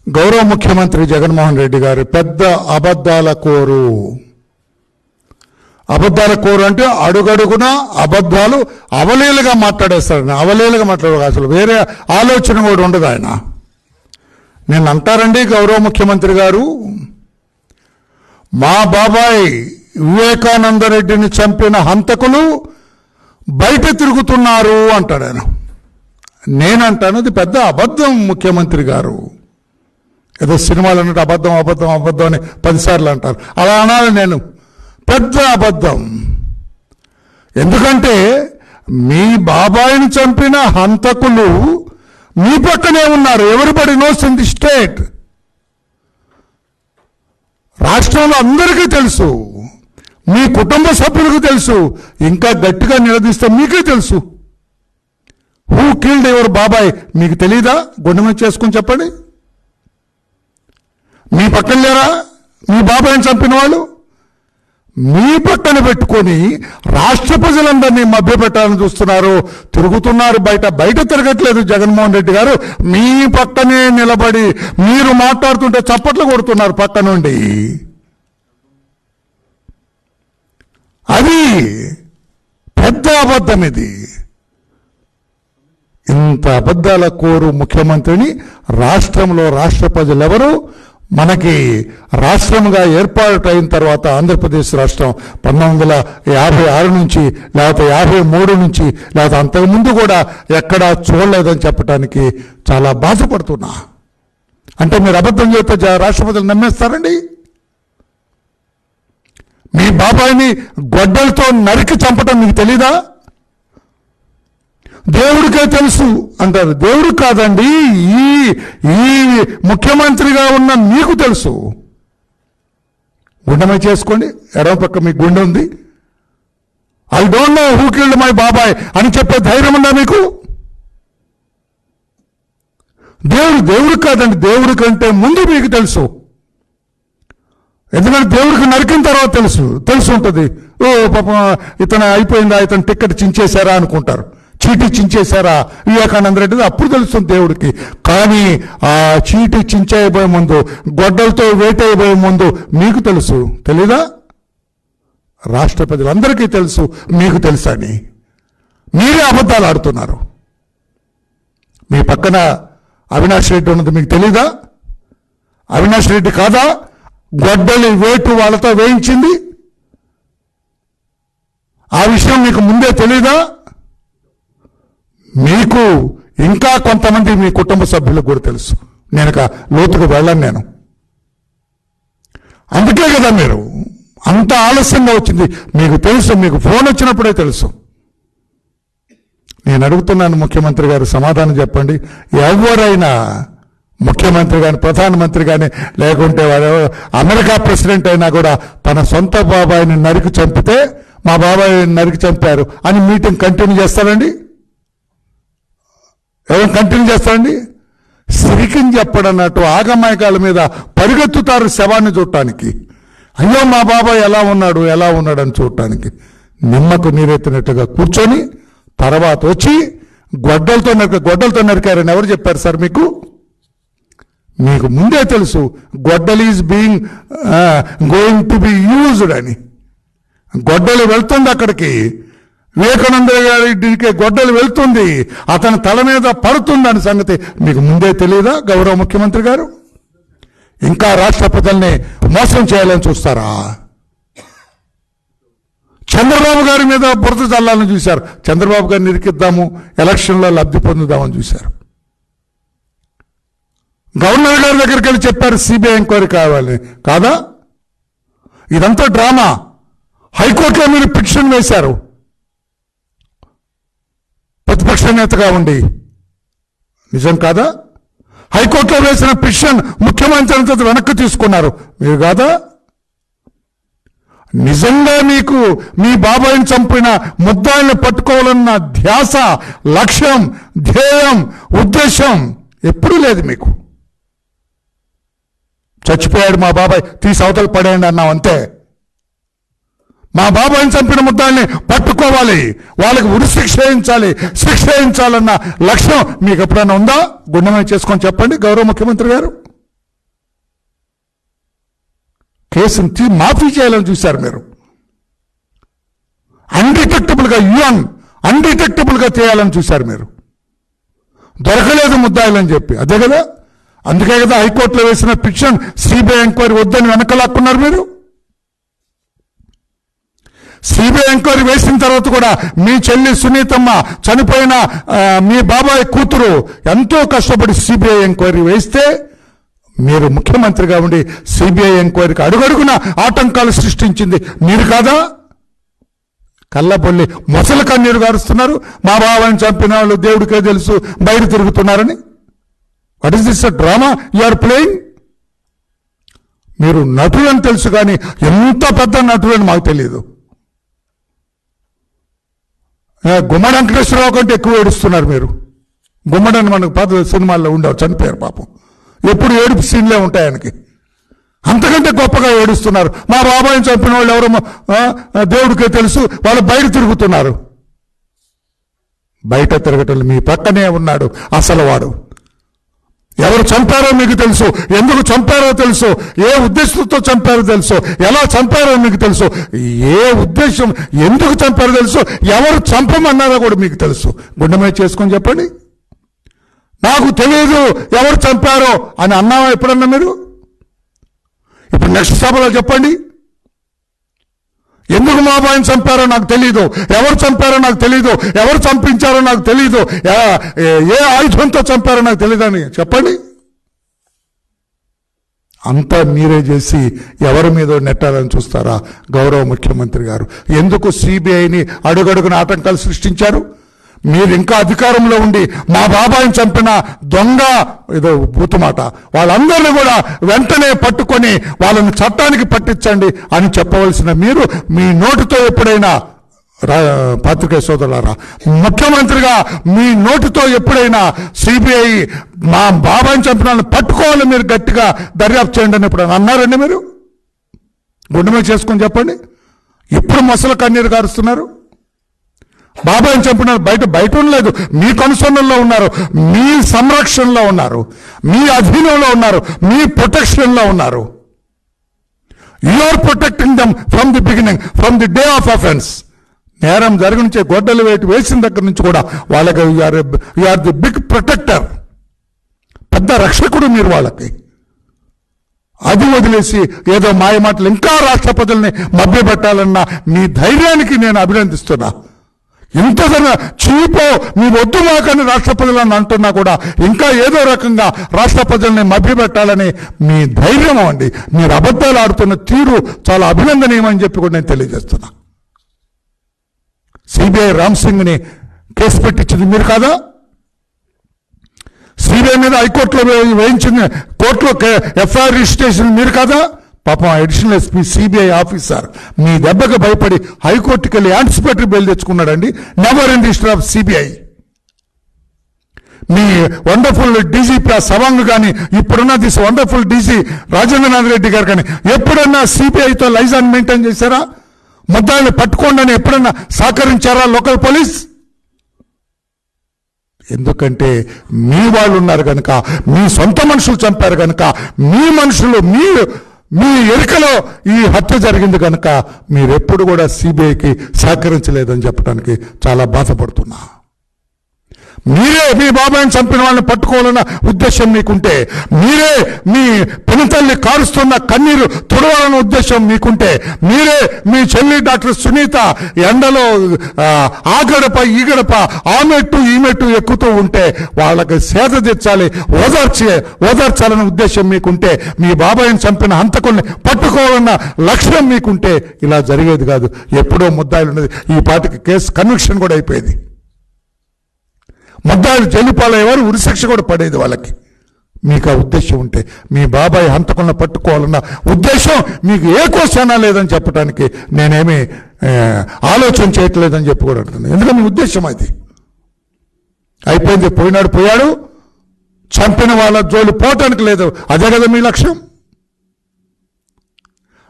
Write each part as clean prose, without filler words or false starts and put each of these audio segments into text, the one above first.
గౌరవ ముఖ్యమంత్రి జగన్మోహన్ రెడ్డి గారు పెద్ద అబద్ధాల కోరు. అబద్ధాల కోరు అంటే అడుగడుగున అబద్ధాలు అవలీలుగా మాట్లాడేస్తాడు. అవలీలుగా మాట్లాడు, అసలు వేరే ఆలోచన కూడా ఉండదు ఆయన. నేను అంటారండి గౌరవ ముఖ్యమంత్రి గారు, మా బాబాయ్ వివేకానంద రెడ్డిని చంపిన హంతకులు బయట తిరుగుతున్నారు అంటాడు ఆయన. నేనంటాను అది పెద్ద అబద్ధం ముఖ్యమంత్రి గారు. ఏదో సినిమాలు అన్నట్టు అబద్ధం అబద్ధం అబద్ధం అని 10 సార్లు అంటారు. అలా అనాలి నేను, పెద్ద అబద్ధం. ఎందుకంటే మీ బాబాయిని చంపిన హంతకులు మీ పక్కనే ఉన్నారు. Everybody nose in the state. రాష్ట్రంలో అందరికీ తెలుసు, మీ కుటుంబ సభ్యులకు తెలుసు, ఇంకా గట్టిగా నిలదీస్తే మీకే తెలుసు. హూ కిల్డ్ యువర్ బాబాయ్ మీకు తెలీదా? గుండె మీద చేసుకుని చెప్పండి. మీ పక్కన లేరా మీ బాబాయిని చంపిన వాళ్ళు? మీ పక్కన పెట్టుకొని రాష్ట్ర ప్రజలందరినీ మభ్యపెట్టాలని చూస్తున్నారు, తిరుగుతున్నారు. బయట తిరగట్లేదు జగన్మోహన్ రెడ్డి గారు. మీ పక్కనే నిలబడి మీరు మాట్లాడుతుంటే చప్పట్లు కొడుతున్నారు పక్క నుండి. అది పెద్ద అబద్ధం. ఇది ఇంత అబద్ధాల కోరు ముఖ్యమంత్రిని రాష్ట్రంలో రాష్ట్ర ప్రజలెవరూ మనకి రాష్ట్రంగా ఏర్పాటు అయిన తర్వాత ఆంధ్రప్రదేశ్ రాష్ట్రం 1956 నుంచి లేకపోతే 53 నుంచి లేకపోతే అంతకుముందు కూడా ఎక్కడా చూడలేదని చెప్పడానికి చాలా బాధపడుతున్నా. అంటే మీరు అబద్ధం చేస్తే రాష్ట్ర ప్రజలు నమ్మేస్తారండి? మీ బాబాయిని గొడ్డలతో నరికి చంపటం మీకు తెలీదా? దేవుడికే తెలుసు అంటారు. దేవుడు కాదండి, ఈ ముఖ్యమంత్రిగా ఉన్న మీకు తెలుసు. గుండెమై చేసుకోండి, ఎడమ పక్క మీకు గుండె ఉంది. I don't know who killed my బాబాయ్ అని చెప్పే ధైర్యం ఉందా మీకు? దేవుడు కాదండి, దేవుడి కంటే ముందు మీకు తెలుసు. ఎందుకంటే దేవుడికి నరికిన తర్వాత తెలుసు ఉంటుంది. ఓ పాపం ఇతను అయిపోయిందా, ఇతను టికెట్ చించేశారా అనుకుంటారు, చీటీ చించేశారా వివేకానంద రెడ్డి, అప్పుడు తెలుస్తుంది దేవుడికి. కానీ ఆ చీటీ చించేయబోయే ముందు, గొడ్డలతో వేటైపోయే ముందు మీకు తెలుసు. తెలీదా? రాష్ట్ర ప్రజలందరికీ తెలుసు, మీకు తెలుసని. మీరే అబద్ధాలు ఆడుతున్నారు. మీ పక్కన అవినాష్ రెడ్డి ఉన్నది మీకు తెలీదా? అవినాష్ రెడ్డి కాదా గొడ్డలి వేటు వాళ్ళతో వేయించింది? ఆ విషయం మీకు ముందే తెలీదా? మీకు ఇంకా కొంతమంది మీ కుటుంబ సభ్యులకు కూడా తెలుసు. నేను లోతుకు వెళ్ళను నేను. అందుకే కదా మీరు అంత ఆలస్యంగా వచ్చింది. మీకు తెలుసు, మీకు ఫోన్ వచ్చినప్పుడే తెలుసు. నేను అడుగుతున్నాను ముఖ్యమంత్రి గారు, సమాధానం చెప్పండి. ఎవరైనా ముఖ్యమంత్రి కానీ ప్రధానమంత్రి కానీ లేకుంటే వాడు అమెరికా ప్రెసిడెంట్ అయినా కూడా తన సొంత బాబాయిని నరికి చంపితే మా బాబాయిని నరికి చంపారు అని మీటింగ్ కంటిన్యూ చేస్తారండి? ఎవరు కంటిన్యూ చేస్తారండి? సిరికిని చెప్పడన్నట్టు ఆగమాయకాల మీద పరిగెత్తుతారు శవాన్ని చూడటానికి. అయ్యో మా బాబాయ్ ఎలా ఉన్నాడు అని చూడటానికి. నిమ్మకు నీరెత్తినట్టుగా కూర్చొని తర్వాత వచ్చి గొడ్డలతో నరికారని ఎవరు చెప్పారు సార్ మీకు? మీకు ముందే తెలుసు గొడ్డల్ is going to be used అని. గొడ్డలు వెళ్తుంది అక్కడికి, వివేకానంద రెడ్డికి గొడ్డలు వెళ్తుంది, అతని తల మీద పడుతుంది అనే సంగతి మీకు ముందే తెలియదా గౌరవ ముఖ్యమంత్రి గారు? ఇంకా రాష్ట్ర ప్రజల్ని మోసం చేయాలని చూస్తారా? చంద్రబాబు గారి మీద బురద చల్లాలని చూశారు. చంద్రబాబు గారిని ఇరికిద్దాము, ఎలక్షన్లో లబ్ధి పొందుదామని చూశారు. గవర్నర్ గారి దగ్గరికి వెళ్ళి చెప్పారు సిబిఐ ఎంక్వైరీ కావాలని. కాదా? ఇదంతా డ్రామా. హైకోర్టులో మీరు పిటిషన్ వేశారు ప్రతిపక్ష నేతగా ఉండి. నిజం కాదా? హైకోర్టులో వేసిన పిటిషన్ ముఖ్యమంత్రి వెనక్కి తీసుకున్నారు. మీరు కాదా? నిజంగా మీకు మీ బాబాయిని చంపిన ముద్దాయిని పట్టుకోవాలన్న ధ్యాస, లక్ష్యం, ధ్యేయం, ఉద్దేశం ఎప్పుడూ లేదు మీకు. చచ్చిపోయాడు మా బాబాయ్, తీసి అవతల పడేయండి అన్నాం అంతే. మా బాబాయిని చంపిన ముద్దాయిని పట్టుకోవాలి, వాళ్ళకి ఉరి శిక్ష వేయించాలన్న లక్ష్యం మీకు ఎప్పుడైనా ఉందా? గుండెమై చేసుకొని చెప్పండి గౌరవ ముఖ్యమంత్రి గారు. కేసుని మాఫీ చేయాలని చూశారు మీరు. అన్డిటెక్టబుల్గా అన్డిటెక్టబుల్గా చేయాలని చూశారు మీరు. దొరకలేదు ముద్దాయిలని చెప్పి, అదే కదా, అందుకే కదా హైకోర్టులో వేసిన పిటిషన్ సిబిఐ ఎంక్వైరీ వద్దని వెనకలాక్కున్నారు మీరు. సిబిఐ ఎంక్వైరీ వేసిన తర్వాత కూడా మీ చెల్లి సునీతమ్మ చనిపోయిన మీ బాబాయ్ కూతురు ఎంతో కష్టపడి సిబిఐ ఎంక్వైరీ వేస్తే మీరు ముఖ్యమంత్రిగా ఉండి సిబిఐ ఎంక్వైరీకి అడుగడుగున ఆటంకాలు సృష్టించింది మీరు కాదా? కళ్ళపల్లి మొసలు కన్నీరు గారుస్తున్నారు, మా బాబాని చంపిన వాళ్ళు దేవుడికే తెలుసు బయట తిరుగుతున్నారని. What is this drama you are playing? మీరు నటులని తెలుసు కానీ ఎంత పెద్ద నటులని మాకు తెలియదు. గుమ్మడి వెంకటేశ్వరరావు కంటే ఎక్కువ ఏడుస్తున్నారు మీరు. గుమ్మడని మనకు పాత సినిమాల్లో ఉండవు, చనిపోయారు పాపం, ఎప్పుడు ఏడుపు సీన్లే ఉంటాయి ఆయనకి. అంతకంటే గొప్పగా ఏడుస్తున్నారు. మా బాబాయిని చంపిన వాళ్ళు ఎవరో దేవుడికే తెలుసు, వాళ్ళు బయట తిరుగుతున్నారు. బయట తిరగటం మీ పక్కనే ఉన్నాడు అసలు వాడు. ఎవరు చంపారో మీకు తెలుసు, ఎందుకు చంపారో తెలుసు, ఏ ఉద్దేశంతో చంపారో తెలుసు, ఎలా చంపారో మీకు తెలుసు, ఏ ఉద్దేశం ఎందుకు చంపారో తెలుసు, ఎవరు చంపమన్నారో కూడా మీకు తెలుసు. గుండె మీద చేసుకొని చెప్పండి. నాకు తెలియదు ఎవరు చంపారో అని అన్నావా ఎప్పుడన్నా మీరు? ఇప్పుడు నెక్స్ట్ సభలో చెప్పండి, ఎందుకు మా బాబాయిని చంపారో నాకు తెలీదు, ఎవరు చంపారో నాకు తెలీదు, ఎవరు చంపించారో నాకు తెలీదు, ఏ ఆయుధంతో చంపారో నాకు తెలీదు అని చెప్పండి. అంతా మీరే చేసి ఎవరి మీద నెట్టాలని చూస్తారా గౌరవ ముఖ్యమంత్రి గారు? ఎందుకు సిబిఐని అడుగడుగున ఆటంకాలు సృష్టించారు? మీరు ఇంకా అధికారంలో ఉండి మా బాబాయిని చంపిన దొంగ ఏదో బూతుమాట వాళ్ళందరినీ కూడా వెంటనే పట్టుకొని వాళ్ళని చట్టానికి పట్టించండి అని చెప్పవలసిన మీరు మీ నోటితో ఎప్పుడైనా, పాత్రికేయ సోదరులారా, ముఖ్యమంత్రిగా మీ నోటితో ఎప్పుడైనా సిబిఐ మా బాబాయిని చంపిన వాళ్ళని పట్టుకోవాలి, మీరు గట్టిగా దర్యాప్తు చేయండి అని ఎప్పుడైనా అన్నారండి మీరు? గుండె మీద చేసుకొని చెప్పండి. ఇప్పుడు మొసలు కన్నీరు గారుస్తున్నారు. బాబాయిని చంపిన బయట ఉండలేదు, మీ కనుసన్నల్లో ఉన్నారు, మీ సంరక్షణలో ఉన్నారు, మీ అధీనంలో ఉన్నారు, మీ ప్రొటెక్షన్లో ఉన్నారు. You are protecting them from the beginning, from the day of offence. నేరం జరిగి నుంచే గొడ్డలు వేసిన దగ్గర నుంచి కూడా వాళ్ళకి you are the big protector, పెద్ద రక్షకుడు మీరు వాళ్ళకి. అది వదిలేసి ఏదో మాయమాటలు ఇంకా రాష్ట్ర ప్రజల్ని మభ్యపెట్టాలన్న మీ ధైర్యానికి నేను అభినందిస్తున్నా. ఇంతదన్నా చీపో మీ వద్దు మాకని రాష్ట్ర ప్రజలను అంటున్నా కూడా ఇంకా ఏదో రకంగా రాష్ట్ర ప్రజల్ని మభ్యపెట్టాలని మీ ధైర్యం అండి. మీరు అబద్ధాలు ఆడుతున్న తీరు చాలా అభినందనీయమని చెప్పి కూడా నేను తెలియజేస్తున్నా. సిబిఐ రామ్ సింగ్ని కేసు పెట్టించింది మీరు కాదా? సిబిఐ మీద హైకోర్టులో వేయించింది, కోర్టులో ఎఫ్ఐఆర్ రిజిస్ట్రేషన్ మీరు కాదా? పాపం అడిషనల్ ఎస్పీ సిబిఐ ఆఫీసర్ మీ దెబ్బకు భయపడి హైకోర్టుకి వెళ్ళి యాంటిసిపేటరీ బెయిల్ తెచ్చుకున్నాడండి. Never in history of CBI. మీ వండర్ఫుల్ డీజీపీ సవాంగ్ కానీ, ఇప్పుడున్న this wonderful DG Rajendranath Reddy గారు కానీ ఎప్పుడన్నా సిబిఐతో లైజాన్ మెయింటైన్ చేశారా? ముద్దాయిని పట్టుకోండి అని ఎప్పుడన్నా సహకరించారా లోకల్ పోలీస్? ఎందుకంటే మీ వాళ్ళు ఉన్నారు కనుక, మీ సొంత మనుషులు చంపారు కనుక, మీ మనుషులు మీ ఎరుకలో ఈ హత్య జరిగింది కనుక మీరెప్పుడు కూడా సిబిఐకి సహకరించలేదని చెప్పడానికి చాలా బాధపడుతున్నా. మీరే మీ బాబాయిని చంపిన వాళ్ళని పట్టుకోవాలన్న ఉద్దేశం మీకుంటే, మీరే మీ పినతల్లి కారుస్తున్న కన్నీరు తుడవాలన్న ఉద్దేశం మీకుంటే, మీరే మీ చెల్లి డాక్టర్ సునీత ఎండలో ఆ గడప ఈ గడప ఆ మెట్టు ఈ మెట్టు ఎక్కుతూ ఉంటే వాళ్ళకి సేద తెచ్చాలి, ఓదార్చాలన్న ఉద్దేశం మీకుంటే, మీ బాబాయిని చంపిన హంతకుల్ని పట్టుకోవాలన్న లక్ష్యం మీకుంటే ఇలా జరిగేది కాదు. ఎప్పుడో ముద్దాయిలు ఉన్నది, ఈ పాటికి కేసు కన్విక్షన్ కూడా అయిపోయేది. ముద్దాయిలు జైలు పాలయ్యేవారు, ఉరిశిక్ష కూడా పడేది వాళ్ళకి. మీకు ఆ ఉద్దేశం ఉంటే, మీ బాబాయ్ హంతకులను పట్టుకోవాలన్న ఉద్దేశం మీకు ఏ కోసైనా లేదని చెప్పడానికి నేనేమి ఆలోచన చేయట్లేదని చెప్పి కూడా అంటున్నాను. ఎందుకంటే మీ ఉద్దేశం అది అయిపోయింది. పోయాడు, చంపిన వాళ్ళ జోలు పోవటానికి లేదు. అదే కదా మీ లక్ష్యం.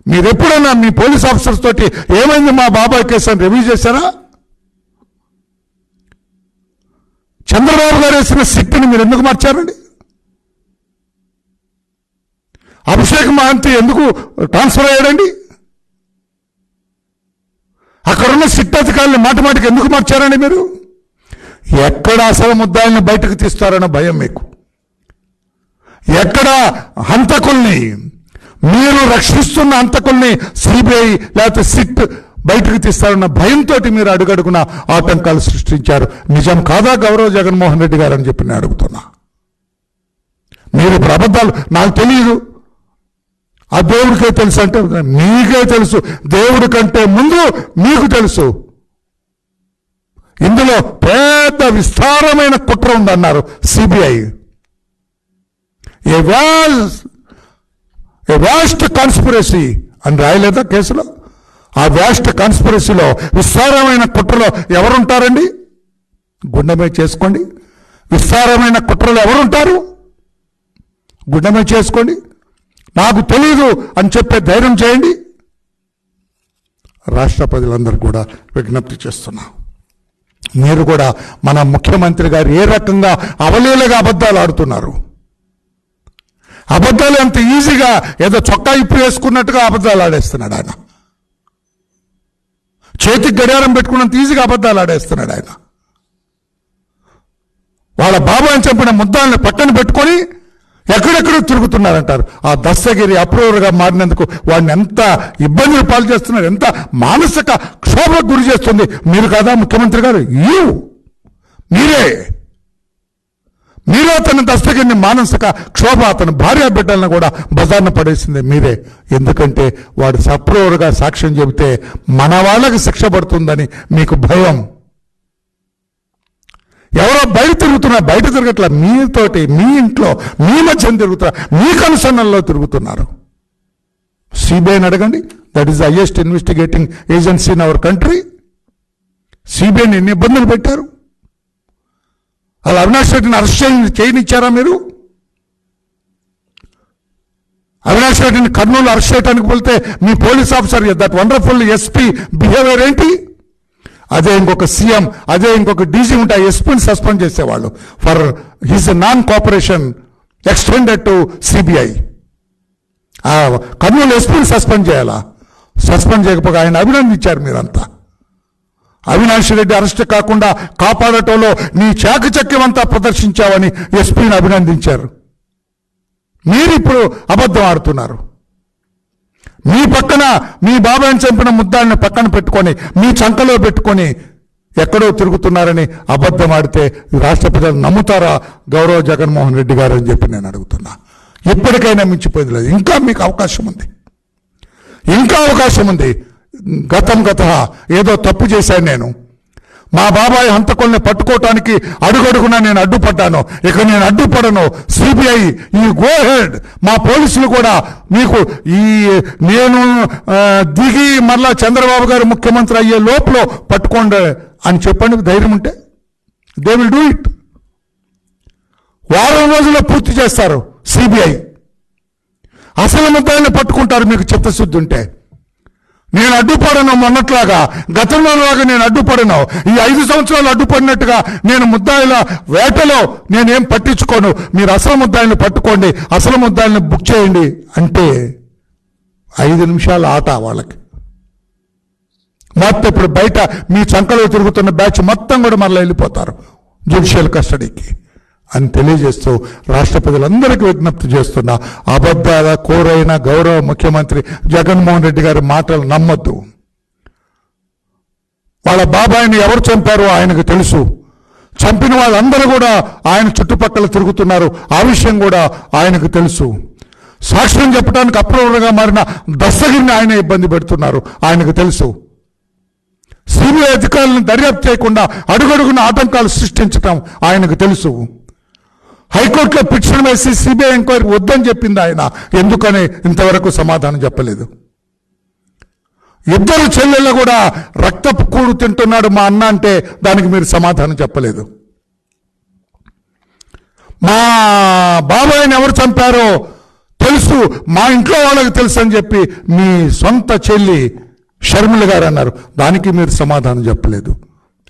మీరు ఎప్పుడన్నా మీ పోలీస్ ఆఫీసర్స్ తోటి ఏమైంది మా బాబాయ్ కేసు అని రివ్యూ చేశారా? చంద్రబాబు గారు వేసిన శక్తిని మీరు ఎందుకు మార్చారండి? అభిషేక్ విశాఖ మంత్రి ఎందుకు ట్రాన్స్ఫర్ అయ్యాడండి? అక్కడున్న సిట్ అధికారులు మాటికి ఎందుకు మార్చారండి మీరు? ఎక్కడ అసలు ముద్దాయిల్ని బయటకు తీస్తారన్న భయం మీకు, ఎక్కడ హంతకుల్ని, మీరు రక్షిస్తున్న హంతకుల్ని సిబిఐ లేకపోతే సిట్ బయటకు తీస్తారన్న భయంతో మీరు అడుగడుగున ఆటంకాలు సృష్టించారు. నిజం కాదా గౌరవ జగన్మోహన్ రెడ్డి గారు అని చెప్పి నేను అడుగుతున్నా. మీరు ఇప్పుడు అబద్ధాలు నాకు తెలియదు, ఆ దేవుడికే తెలుసు అంటే మీకే తెలుసు, దేవుడి కంటే ముందు మీకు తెలుసు. ఇందులో పెద్ద విస్తారమైన కుట్ర ఉందన్నారు సిబిఐ. ఏ వాస్ట్ కాన్స్పిరసీ అని రాయలేదా కేసులో? ఆ వాస్ట్ కాన్స్పిరసీలో విస్తారమైన కుట్రలో ఎవరుంటారండి? గుండెమే చేసుకోండి. విస్తారమైన కుట్రలో ఎవరుంటారు? గుండెమే చేసుకోండి. నాకు తెలీదు అని చెప్పే ధైర్యం చేయండి. రాష్ట్ర ప్రజలందరూ కూడా విజ్ఞప్తి చేస్తున్నా, మీరు కూడా మన ముఖ్యమంత్రి గారు ఏ రకంగా అవలీలగా అబద్ధాలు ఆడుతున్నారు. అబద్ధాలు అంత ఈజీగా ఏదో చొక్కా ఇప్పు వేసుకున్నట్టుగా అబద్ధాలు ఆడేస్తున్నాడు ఆయన. చేతికి గడియారం పెట్టుకున్నంత ఈజీగా అబద్ధాలు ఆడేస్తున్నాడు ఆయన. వాళ్ళ బాబాని చంపిన ముద్దాలను పక్కన పెట్టుకొని ఎక్కడెక్కడో తిరుగుతున్నారంటారు. ఆ దస్తగిరి అప్రూవర్గా మారినందుకు వాడిని ఎంత ఇబ్బందులు పాలు చేస్తున్నారు, ఎంత మానసిక క్షోభకు గురి చేస్తుంది. మీరు కాదా ముఖ్యమంత్రి గారు? మీరే అతని దస్తగిరిని మానసిక క్షోభ, అతని భార్య బిడ్డలను కూడా బజార్న పడేసింది మీరే. ఎందుకంటే వాడు అప్రూవర్గా సాక్ష్యం చెబితే మన వాళ్ళకి శిక్ష పడుతుందని మీకు భయం. ఎవరో బయట తిరగట్లా, మీతోటి మీ ఇంట్లో మీ మధ్యన తిరుగుతున్నారు, మీ కనుసన్నల్లో తిరుగుతున్నారు. సిబిఐని అడగండి, that is the highest investigating agency in our country. సిబిఐని ఎన్ని ఇబ్బందులు పెట్టారు. అలా అవినాష్ రెడ్డిని అరెస్ట్ చేయనిచ్చారా మీరు? అవినాష్ రెడ్డిని కర్నూలు అరెస్ట్ చేయడానికి వెళ్తే మీ police officer that wonderful SP behaviour ఏంటి? అదే ఇంకొక సీఎం, అదే ఇంకొక డీజీ ఉంటే ఆ ఎస్పీని సస్పెండ్ చేసేవాళ్ళు for his non cooperation extended to CBI. ఆ కర్నూలు ఎస్పీని సస్పెండ్ చేయాలా? సస్పెండ్ చేయకపోగా ఆయన అభినందించారు మీరంతా. అవినాష్ రెడ్డి అరెస్ట్ కాకుండా కాపాడటంలో నీ చాకచక్యమంతా ప్రదర్శించావని ఎస్పీని అభినందించారు. మీరు ఇప్పుడు అబద్ధం ఆడుతున్నారు. మీ పక్కన మీ బాబాయిని చంపిన ముద్దాన్ని పక్కన పెట్టుకొని మీ చంకలో పెట్టుకొని ఎక్కడో తిరుగుతున్నారని అబద్ధం ఆడితే రాష్ట్ర ప్రజలు నమ్ముతారా గౌరవ జగన్మోహన్ రెడ్డి గారు అని చెప్పి నేను అడుగుతున్నా. ఇప్పటికైనా మించిపోయింది లేదు, ఇంకా మీకు అవకాశం ఉంది, ఇంకా అవకాశం ఉంది. గతం ఏదో తప్పు చేశాను నేను, మా బాబాయ్ హంతకుల్ని పట్టుకోవటానికి అడుగడుగునా నేను అడ్డుపడ్డాను, ఇక నేను అడ్డుపడను. సిబిఐ ఈ గో హెడ్, మా పోలీసులు కూడా మీకు నేను దిగి మరలా చంద్రబాబు గారు ముఖ్యమంత్రి అయ్యే లోపల పట్టుకోండి అని చెప్పండి. ధైర్యం ఉంటే దే విల్ డూ ఇట్. వారం రోజుల్లో పూర్తి చేస్తారు సిబిఐ. అసలు ముద్దాయిల్ని పట్టుకుంటారు మీకు చిత్తశుద్ధి ఉంటే. నేను అడ్డుపడను, మొన్నట్లాగా గతంలోలాగా నేను అడ్డుపడను. ఈ 5 సంవత్సరాలు అడ్డుపడినట్టుగా నేను ముద్దాయిల వేటలో నేనేం పట్టించుకోను. మీరు అసలు ముద్దాయిల్ని పట్టుకోండి, అసలు ముద్దాయిల్ని బుక్ చేయండి అంటే 5 నిమిషాల ఆట వాళ్ళకి. మొత్తం ఇప్పుడు బయట మీ చంకలో తిరుగుతున్న బ్యాచ్ మొత్తం కూడా మరలా వెళ్ళిపోతారు జ్యుడిషియల్ కస్టడీకి అని తెలియజేస్తూ రాష్ట్ర ప్రజలందరికీ విజ్ఞప్తి చేస్తున్నా, అబద్ధాల కోరైన గౌరవ ముఖ్యమంత్రి జగన్మోహన్ రెడ్డి గారి మాటలు నమ్మొద్దు. వాళ్ళ బాబాయిని ఎవరు చంపారో ఆయనకు తెలుసు. చంపిన వాళ్ళందరూ కూడా ఆయన చుట్టుపక్కల తిరుగుతున్నారు, ఆ విషయం కూడా ఆయనకు తెలుసు. సాక్ష్యం చెప్పడానికి అప్రూవర్గా మారిన దస్తగిరిని ఆయన ఇబ్బంది పెడుతున్నారు, ఆయనకు తెలుసు. సిబిఐ అధికారులను దర్యాప్తు చేయకుండా అడుగడుగున ఆటంకాలు సృష్టించడం ఆయనకు తెలుసు. హైకోర్టులో పిటిషన్ వేసి సిబిఐ ఎంక్వైరీ వద్దని చెప్పింది ఆయన, ఎందుకని ఇంతవరకు సమాధానం చెప్పలేదు. ఇద్దరు చెల్లెళ్ళు కూడా రక్తపు కూడు తింటున్నాడు మా అన్న అంటే దానికి మీరు సమాధానం చెప్పలేదు. మా బాబాయిని ఎవరు చంపారో తెలుసు, మా ఇంట్లో వాళ్ళకి తెలుసు అని చెప్పి మీ సొంత చెల్లి షర్మిల గారు అన్నారు, దానికి మీరు సమాధానం చెప్పలేదు.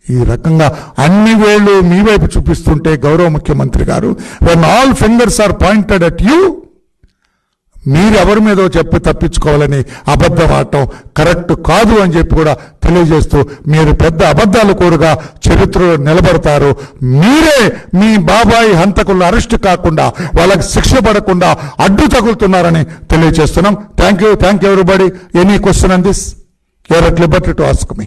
ఈ రకంగా అన్ని వేళ్ళు మీ వైపు చూపిస్తుంటే గౌరవ ముఖ్యమంత్రి గారు, when all fingers are pointed at you, మీరెవరి మీదో చెప్పి తప్పించుకోవాలని అబద్ధం ఆడటం కరెక్ట్ కాదు అని చెప్పి కూడా తెలియజేస్తూ మీరు పెద్ద అబద్ధాలు కూడగా చరిత్రలో నిలబడతారు. మీరే మీ బాబాయి హంతకులను అరెస్ట్ కాకుండా వాళ్ళకి శిక్ష పడకుండా అడ్డు తగులుతున్నారని తెలియజేస్తున్నాం. Thank you everybody. Any question on this? You are at liberty to ask me.